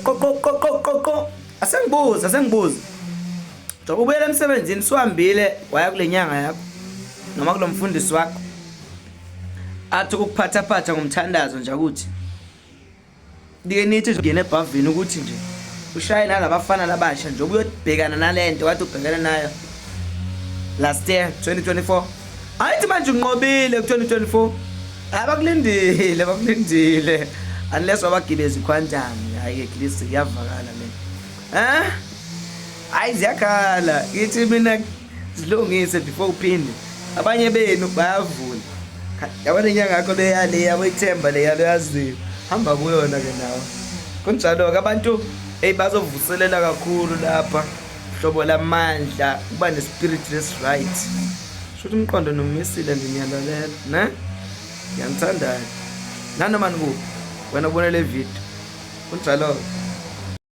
Qo. Asengibuza. Njengoba ubuyela emsebenzini siwambile waya kule nyanga yakho noma kulomfundisi wakho. Athi ukuphatha ngomthandazo nje ukuthi dike nithi ngene ebhavini ukuthi nje ushaye nalabafana labasha nje ubuyobhekana nalento wathi ubhekana nayo last year 2024. Ayithi manje unqobile ku2024. Bakulindile unless wabagibeza iquantum hayi at least kuyavakala le. Hayi ziyakhala ngithi mina silungise before uphinde abanye benu bayavula yabona inyanga yakho le yabo ithemba le yalo yaziyo hamba kuyona ke nawe kunjalo ke abantu bazovuselela kakhulu lapha hlobo lamandla kuba nespirit less right shothi umqondo nomisile ngiyalalela ne ngiyamthanda nanoma nikuphi wena ubona le video kunjalo